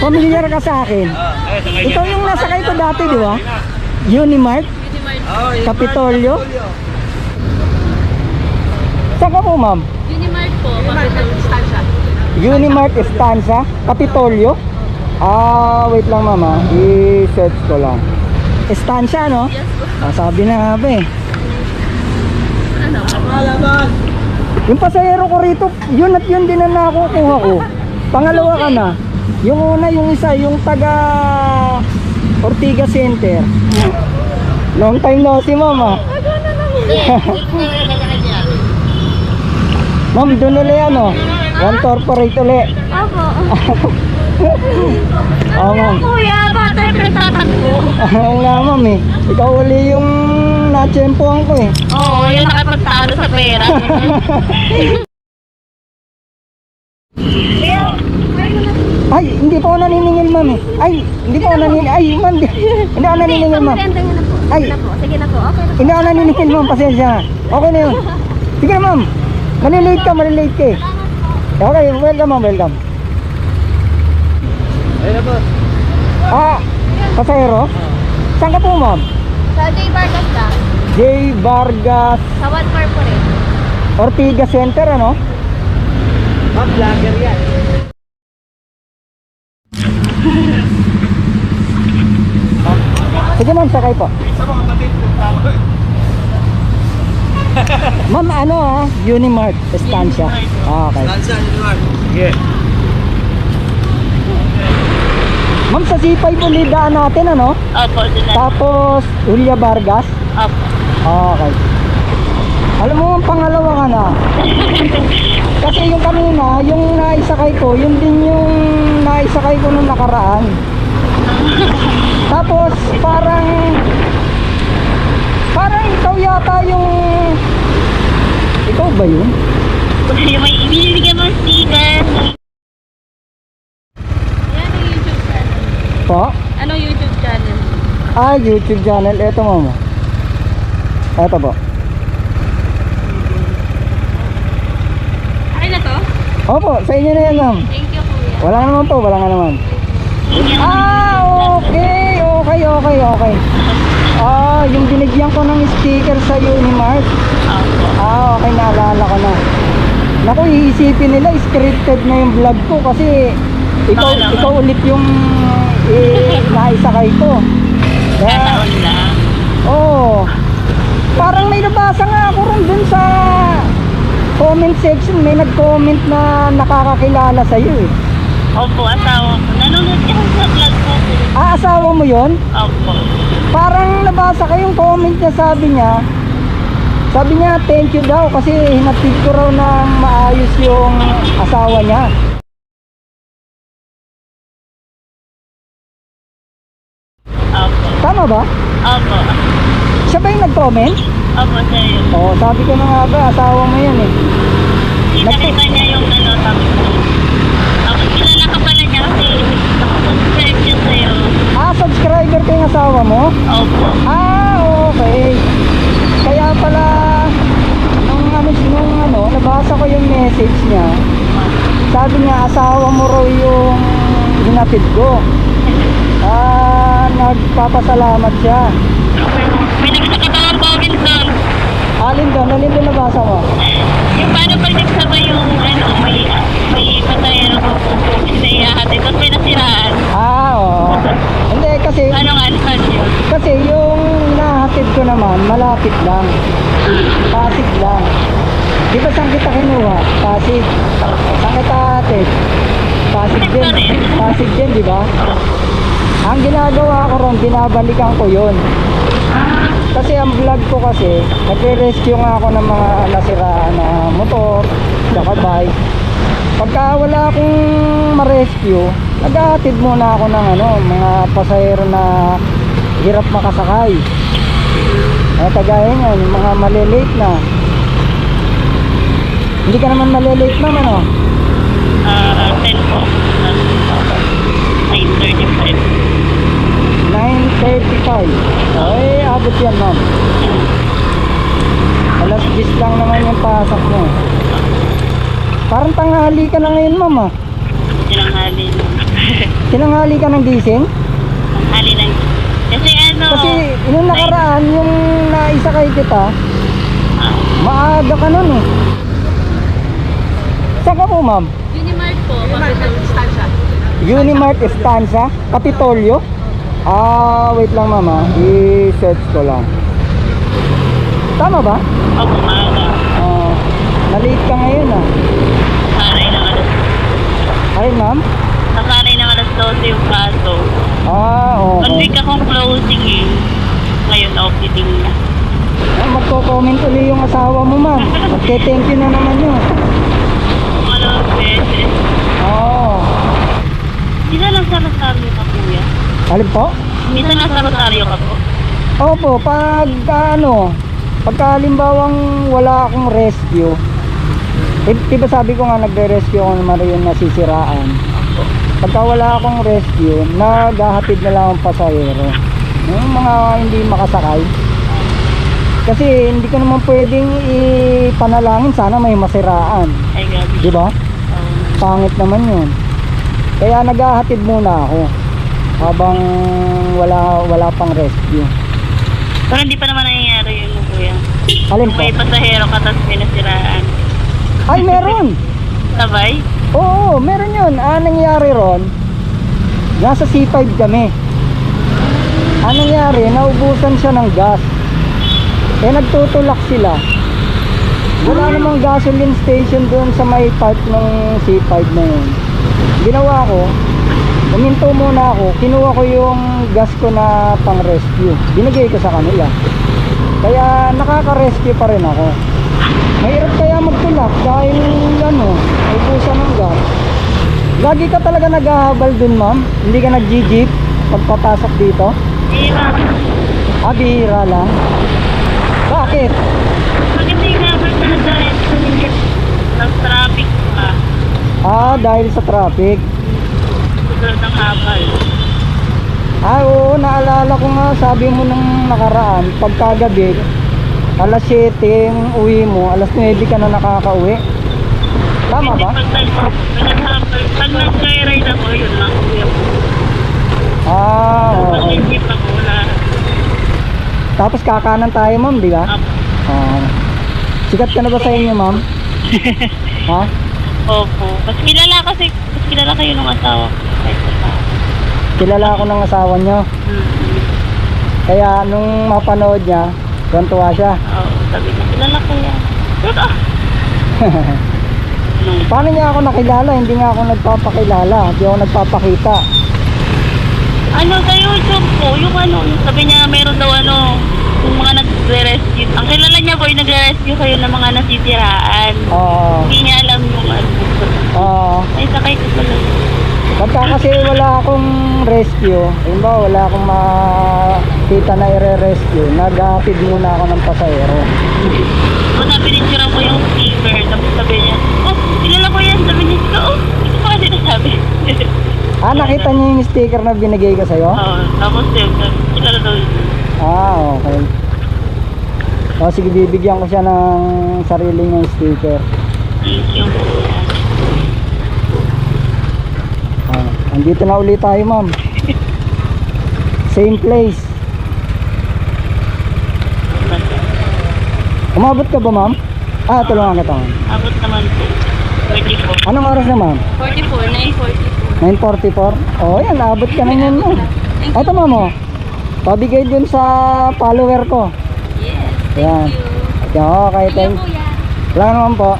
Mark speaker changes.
Speaker 1: Familiar ka sa akin. Ikaw yung nasakay ko dati, di ba? Unimart? Capitolio? Saan ka po, ma'am?
Speaker 2: Unimart po.
Speaker 1: Unimart Estancia? Capitolio? Wait lang, mama. I-search ko lang. Estancia, no?
Speaker 2: Yes po.
Speaker 1: Sabi na nga ba eh.
Speaker 2: Ano?
Speaker 1: Yung pasahero ko rito, yun at yun din ang nakukuha ko. Pangalawa ka na. Yung una, yung isa, yung taga Ortigas Center. Long time no si mama. Ma'am, doon ulit ano? One corporate ulit.
Speaker 2: Opo.
Speaker 1: Ma'am.
Speaker 2: Kuya, bata yung tatakbo.
Speaker 1: Oo nga, ma'am eh. Ikaw uli yung natsempohan ko eh.
Speaker 2: Oo, yung nakapagtalo sa pera.
Speaker 1: Ay, hindi pa ako naniningil, ma'am eh. Ay, hindi pa ako naniningil. Ay, ma'am, hindi ako naniningil, ma'am. Ay,
Speaker 2: Sige na po, okay na.
Speaker 1: hindi ako naniningil, ma'am. Pasensya na. Okay na yun. Sige na, ma'am. Malilate ka eh. Okay, welcome, ma'am, welcome.
Speaker 3: Ayun na po.
Speaker 1: Pasahero? Saan ka po, ma'am?
Speaker 2: Sa J. Vargas lang.
Speaker 1: J. Vargas
Speaker 2: Sa One Corporate.
Speaker 1: Ortigas Center, ano?
Speaker 3: Ma'am, vlogger yan.
Speaker 1: Sige, ma'am, sakay po.
Speaker 3: Sa mga kapatid ko.
Speaker 1: Ma'am, ano Unimart Estancia. Okay.
Speaker 3: Lansa, Edward. Sige.
Speaker 1: Ma'am, sa C5 ulit daan natin, ano?
Speaker 2: Opo, doon na.
Speaker 1: Tapos, Julia Vargas.
Speaker 2: Opo.
Speaker 1: Okay. Alam mo, ang pangalawa ka na. Kasi yung kanina, yung naisakay ko, yun din yung naisakay ko nung nakaraan. Tapos, parang ikaw yata yung... Ikaw ba yun?
Speaker 2: Yung may ibibigyan mo sticker. Yan ang YouTube channel.
Speaker 1: Po?
Speaker 2: Anong YouTube channel?
Speaker 1: YouTube channel. Eto, mama. Eto po.
Speaker 2: Akin na to?
Speaker 1: Opo, sa inyo na yan, ma'am.
Speaker 2: Thank you, kuya.
Speaker 1: Wala nga naman po, wala nga naman. Okay. Yung binigyan ko ng sticker sa Unimart.
Speaker 2: Opo.
Speaker 1: Okay, naalala ko na. Naku, iisipin nila, scripted na yung vlog ko kasi ikaw ulit yung naisakay ko. Kaya,
Speaker 2: lang.
Speaker 1: parang may nabasa nga ako rin dun sa comment section. May nag-comment na nakakakilala sa'yo eh.
Speaker 2: Opo, asawa ko. Nanonood ka sa vlog ko.
Speaker 1: Asawa mo yon?
Speaker 2: Opo.
Speaker 1: Parang nabasa ko yung comment niya, sabi niya thank you daw kasi hinatid ko raw ng maayos yung asawa niya.
Speaker 2: Opo.
Speaker 1: Tama ba?
Speaker 2: Opo.
Speaker 1: Siya ba yung nag-comment?
Speaker 2: Opo, sa'yo.
Speaker 1: Sabi ko na nga ba, asawa mo yan eh.
Speaker 2: Nakita niya yung tapos kilala ka pala niya kasi nakasubscribe siya sa'yo.
Speaker 1: Subscriber ko yung asawa mo?
Speaker 2: Opo.
Speaker 1: Okay. Kaya pala nung nabasa ko yung message niya. Sabi niya asawa mo raw yung hinatid ko. Nagpapasalamat siya.
Speaker 2: May nagsakatawang bawin doon.
Speaker 1: Alin doon nabasa mo?
Speaker 2: Yung paano pag nagsabay yung may pasayero ko po sinaiyahatid tapos may nasiraan.
Speaker 1: Oo. Hindi kasi
Speaker 2: Anong yun?
Speaker 1: kasi yung hinahatid ko naman malapit lang. Pasig lang. Di ba saan kita kinuha? Pasig. Saan kita hatid? Pasig din. Pasig din, di ba? Ang ginagawa ko ron, binabalikan ko yun. Kasi ang vlog ko kasi, nagre-rescue nga ako ng mga nasiraan na motor, saka bike. Pagka wala akong ma-rescue, naghahatid muna ako ng mga pasahero na hirap makasakay. Kagaya nga, yung mga malilate na. Hindi ka naman malilate naman,
Speaker 2: 10 po. 9:35.
Speaker 1: 9:35. Ay, abot yan, ma'am. Alas 10 lang naman yung pasok mo. Parang tanghali ka na ngayon, ma'am,
Speaker 2: Tinanghali.
Speaker 1: Sinanghali ka ng gising?
Speaker 2: Hali lang. Kasi ano,
Speaker 1: Kasi yung nakaraan, yung naisakay kita, maaga ka nun eh. Saan ka po, ma'am?
Speaker 2: Unimart po.
Speaker 1: Unimart Estancia, Kapitolyo? Wait lang mama, i-search ko lang. Tama ba?
Speaker 2: Opo, maaga.
Speaker 1: Na-late ka ngayon ah.
Speaker 2: Nasanay ng alas.
Speaker 1: Ay ma'am?
Speaker 2: Nasanay ng alas 12 yung kaso.
Speaker 1: Okay.
Speaker 2: 1 week akong closing eh. Ngayon, opening na.
Speaker 1: Magko-comment ulit yung asawa mo ma'am. Magke-thank you na naman yun.
Speaker 2: Malamang beses.
Speaker 1: Oo.
Speaker 2: Minsan lang sa Rosario ka, kuya.
Speaker 1: Alin po?
Speaker 2: Minsan lang sa Rosario ka po.
Speaker 1: Opo, pagka halimbawang wala akong rescue, diba sabi ko nga nagre-rescue ako naman yung nasisiraan. Pagka wala akong rescue, naghahatid na lang ang pasahero. Yung mga hindi makasakay. Kasi hindi ko naman pwedeng ipanalangin sana may masiraan.
Speaker 2: Ay, grabe.
Speaker 1: Diba? Pangit naman yun. Kaya naghahatid muna ako habang wala pang rescue.
Speaker 2: Pero hindi pa naman nangyayari yun, kuya.
Speaker 1: Alin
Speaker 2: Kung
Speaker 1: po?
Speaker 2: may pasahero ka tapos may nasiraan.
Speaker 1: Ay, meron!
Speaker 2: Sabay?
Speaker 1: Oo, meron yun. Nangyari ron, nasa C5 kami. Nangyari, naubusan siya ng gas. Nagtutulak sila. Wala namang gasoline station doon sa may part ng C5 na yun. Ginawa ko, huminto muna ako, kinuha ko yung gas ko na pang rescue. Binigay ko sa kanila. Kaya nakaka-rescue pa rin ako. Mahirap kaya magtulak dahil naubusan ng gas. Lagi ka talaga naghahabal dun ma'am? Hindi ka nag-jeep pagpapasok dito?
Speaker 2: Di ba?
Speaker 1: Bihira lang. Bakit?
Speaker 2: Bakit hindi nga ba dahil nag-traffic ka?
Speaker 1: Dahil sa traffic.
Speaker 2: Susunod ng habal.
Speaker 1: Oo, naalala ko nga, sabi mo nung nakaraan, pagkagabi, alas 7 yung uwi mo, alas 9 ka na nakakauwi. Tama
Speaker 2: Hindi
Speaker 1: ba?
Speaker 2: pag nag-ride ako, yun lang. Kuya po. Pag
Speaker 1: Oo.
Speaker 2: nag-jeep ako, wala.
Speaker 1: Tapos kakanan tayo ma'am, di ba?
Speaker 2: Up.
Speaker 1: Sikat ka na ba sa inyo ma'am? Ha?
Speaker 2: Opo. Mas kilala kayo ng asawa ko. Kahit sa tao.
Speaker 1: Kilala ako ng asawa nyo. Kaya nung mapanood niya, tuwa siya.
Speaker 2: Oo, sabi niya, kilala ko yan. Pero,
Speaker 1: Paano niya ako nakilala? Hindi nga ako nagpapakilala. Hindi ako nagpapakita.
Speaker 2: sa YouTube po, yung sabi niya meron daw yung mga nagre-rescue. Ang kilala niya po, yung nagre-rescue kayo ng mga nasisiraan.
Speaker 1: Oo.
Speaker 2: Hindi niya alam yung Ay, sakay ko pala.
Speaker 1: Pagka kasi wala akong rescue, wala akong makita na i-rescue, naghahatid muna ako ng pasahero.
Speaker 2: Pinicture ko yung sticker, tapos sabi niya, kilala ko yan. Sabi niya, ito pa kasi nasabi.
Speaker 1: Nakita niyo yung sticker na binigay ko sa'yo?
Speaker 2: Oo, tapos yun, kilala daw yun.
Speaker 1: Okay. Sige, bibigyan ko siya ng sarili niyang sticker.
Speaker 2: Thank you.
Speaker 1: Andito na ulit tayo ma'am. Same place. Umabot ka ba ma'am? Tulungan kita ma'am.
Speaker 2: Abot naman po. 44.
Speaker 1: Anong oras na ma'am?
Speaker 2: 44,
Speaker 1: 9:44?
Speaker 2: 944.
Speaker 1: Yan, abot ka na yan ma'am. Ito ma'am, pabigay dun sa follower ko.
Speaker 2: Yes,
Speaker 1: Yan.
Speaker 2: thank you.
Speaker 1: Okay, thank
Speaker 2: Kuya.
Speaker 1: Wala naman po.